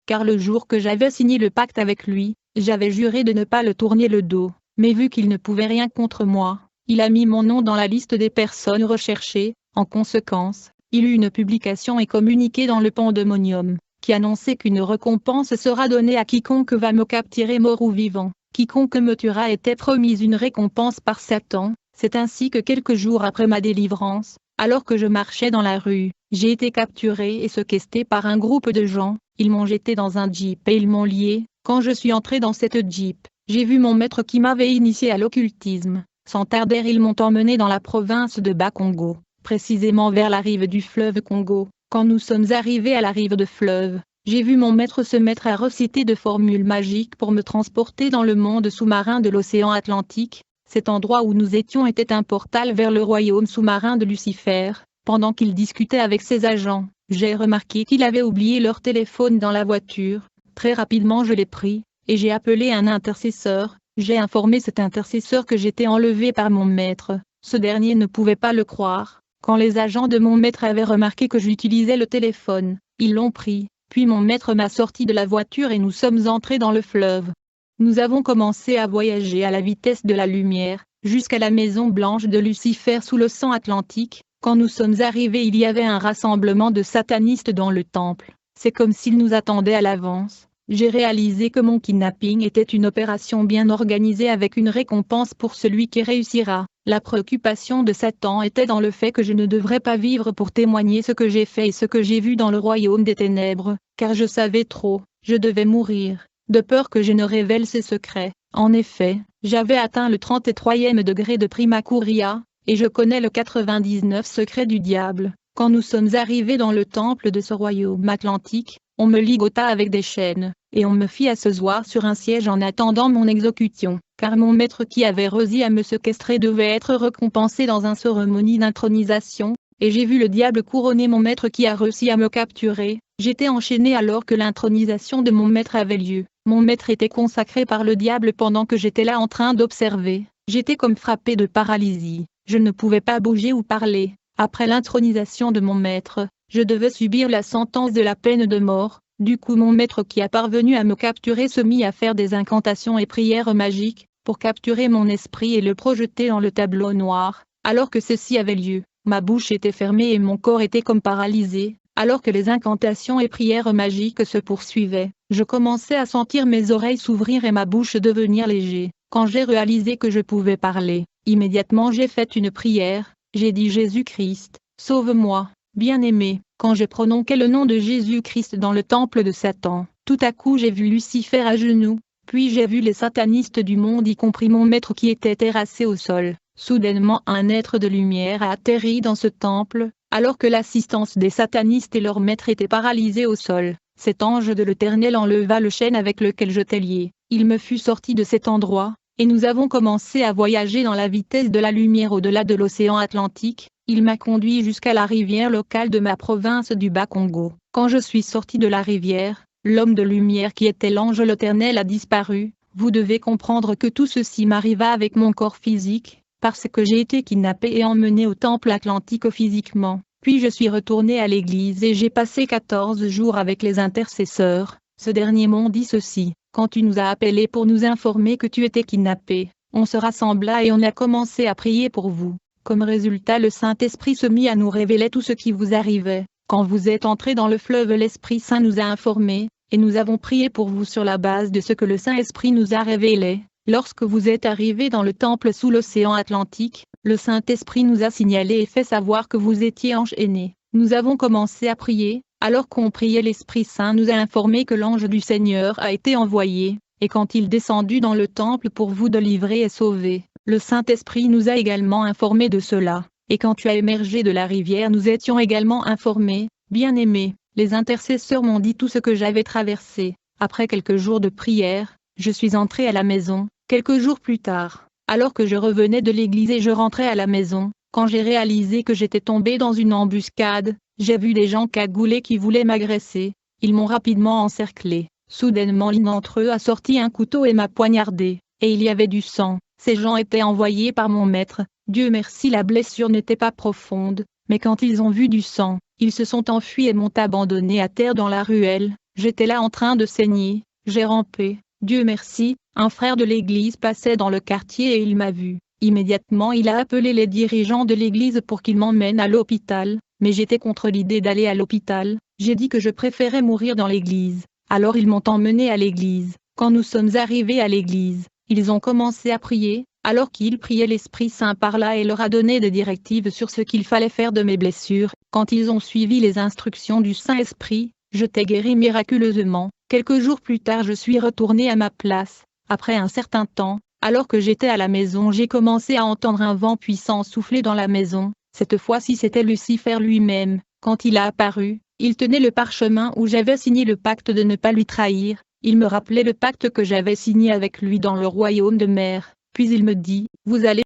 Car le jour que j'avais signé le pacte avec lui, j'avais juré de ne pas le tourner le dos. Mais vu qu'il ne pouvait rien contre moi, il a mis mon nom dans la liste des personnes recherchées. En conséquence, il eut une publication et communiqué dans le Pandemonium, qui annonçait qu'une récompense sera donnée à quiconque va me capturer mort ou vivant. Quiconque me tuera était promise une récompense par Satan. C'est ainsi que quelques jours après ma délivrance, alors que je marchais dans la rue, j'ai été capturé et séquestré par un groupe de gens. Ils m'ont jeté dans un jeep et ils m'ont lié. Quand je suis entré dans cette jeep, j'ai vu mon maître qui m'avait initié à l'occultisme. Sans tarder ils m'ont emmené dans la province de Bas-Congo, précisément vers la rive du fleuve Congo. Quand nous sommes arrivés à la rive de fleuve, j'ai vu mon maître se mettre à réciter de formules magiques pour me transporter dans le monde sous-marin de l'océan Atlantique. Cet endroit où nous étions était un portal vers le royaume sous-marin de Lucifer. Pendant qu'il discutait avec ses agents, j'ai remarqué qu'il avait oublié leur téléphone dans la voiture. Très rapidement je l'ai pris, et j'ai appelé un intercesseur. J'ai informé cet intercesseur que j'étais enlevé par mon maître. Ce dernier ne pouvait pas le croire. Quand les agents de mon maître avaient remarqué que j'utilisais le téléphone, ils l'ont pris. Puis mon maître m'a sorti de la voiture et nous sommes entrés dans le fleuve. Nous avons commencé à voyager à la vitesse de la lumière, jusqu'à la maison blanche de Lucifer sous l'océan Atlantique. Quand nous sommes arrivés il y avait un rassemblement de satanistes dans le temple. C'est comme s'ils nous attendaient à l'avance. J'ai réalisé que mon kidnapping était une opération bien organisée avec une récompense pour celui qui réussira. La préoccupation de Satan était dans le fait que je ne devrais pas vivre pour témoigner ce que j'ai fait et ce que j'ai vu dans le royaume des ténèbres, car je savais trop, je devais mourir, de peur que je ne révèle ses secrets. En effet, j'avais atteint le 33e degré de Primacuria, et je connais le 99 secret du diable. Quand nous sommes arrivés dans le temple de ce royaume atlantique, on me ligota avec des chaînes, et on me fit asseoir sur un siège en attendant mon exécution, car mon maître qui avait réussi à me séquestrer devait être récompensé dans une cérémonie d'intronisation, et j'ai vu le diable couronner mon maître qui a réussi à me capturer. J'étais enchaîné alors que l'intronisation de mon maître avait lieu. Mon maître était consacré par le diable pendant que j'étais là en train d'observer. J'étais comme frappé de paralysie. Je ne pouvais pas bouger ou parler. Après l'intronisation de mon maître, je devais subir la sentence de la peine de mort. Du coup mon maître qui a parvenu à me capturer se mit à faire des incantations et prières magiques, pour capturer mon esprit et le projeter dans le tableau noir. Alors que ceci avait lieu, Ma bouche était fermée et mon corps était comme paralysé, alors que les incantations et prières magiques se poursuivaient. Je commençais à sentir mes oreilles s'ouvrir et ma bouche devenir léger. Quand j'ai réalisé que je pouvais parler, immédiatement j'ai fait une prière. J'ai dit: Jésus-Christ, sauve-moi, bien-aimé. Quand je prononçais le nom de Jésus-Christ dans le temple de Satan, tout à coup j'ai vu Lucifer à genoux, puis j'ai vu les satanistes du monde y compris mon maître qui était terrassé au sol. Soudainement un être de lumière a atterri dans ce temple, alors que l'assistance des satanistes et leur maître étaient paralysés au sol. Cet ange de l'Éternel enleva le chêne avec lequel j'étais lié. Il me fut sorti de cet endroit, et nous avons commencé à voyager dans la vitesse de la lumière au-delà de l'océan Atlantique. Il m'a conduit jusqu'à la rivière locale de ma province du Bas-Congo. Quand je suis sorti de la rivière, l'homme de lumière qui était l'ange de l'Éternel a disparu. Vous devez comprendre que tout ceci m'arriva avec mon corps physique, parce que j'ai été kidnappé et emmené au temple atlantique physiquement. Puis je suis retourné à l'église et j'ai passé 14 jours avec les intercesseurs. Ce dernier m'ont dit ceci: quand tu nous as appelés pour nous informer que tu étais kidnappé, on se rassembla et on a commencé à prier pour vous. Comme résultat, le Saint-Esprit se mit à nous révéler tout ce qui vous arrivait. Quand vous êtes entrés dans le fleuve, l'Esprit Saint nous a informés, et nous avons prié pour vous sur la base de ce que le Saint-Esprit nous a révélé. Lorsque vous êtes arrivés dans le temple sous l'océan Atlantique, le Saint-Esprit nous a signalé et fait savoir que vous étiez enchaînés. Nous avons commencé à prier. Alors qu'on priait, l'Esprit Saint nous a informé que l'ange du Seigneur a été envoyé, et quand il descendu dans le temple pour vous délivrer et sauver, le Saint-Esprit nous a également informé de cela. Et quand tu as émergé de la rivière, nous étions également informés. Bien-aimés, les intercesseurs m'ont dit tout ce que j'avais traversé. Après quelques jours de prière, je suis entré à la maison. Quelques jours plus tard, alors que je revenais de l'église et je rentrais à la maison, quand j'ai réalisé que j'étais tombé dans une embuscade, j'ai vu des gens cagoulés qui voulaient m'agresser. Ils m'ont rapidement encerclé. Soudainement l'un d'entre eux a sorti un couteau et m'a poignardé, et il y avait du sang. Ces gens étaient envoyés par mon maître. Dieu merci, la blessure n'était pas profonde, mais quand ils ont vu du sang, ils se sont enfuis et m'ont abandonné à terre dans la ruelle. J'étais là en train de saigner, j'ai rampé. Dieu merci, un frère de l'église passait dans le quartier et il m'a vu. Immédiatement il a appelé les dirigeants de l'église pour qu'ils m'emmènent à l'hôpital, mais j'étais contre l'idée d'aller à l'hôpital. J'ai dit que je préférais mourir dans l'église. Alors ils m'ont emmené à l'église. Quand nous sommes arrivés à l'église, ils ont commencé à prier. Alors qu'ils priaient, l'Esprit Saint parla et leur a donné des directives sur ce qu'il fallait faire de mes blessures. Quand ils ont suivi les instructions du Saint-Esprit, je t'ai guéri miraculeusement. Quelques jours plus tard, je suis retourné à ma place. Après un certain temps, alors que j'étais à la maison, j'ai commencé à entendre un vent puissant souffler dans la maison. Cette fois-ci, c'était Lucifer lui-même. Quand il a apparu, il tenait le parchemin où j'avais signé le pacte de ne pas lui trahir. Il me rappelait le pacte que j'avais signé avec lui dans le royaume de mer. Puis il me dit: vous allez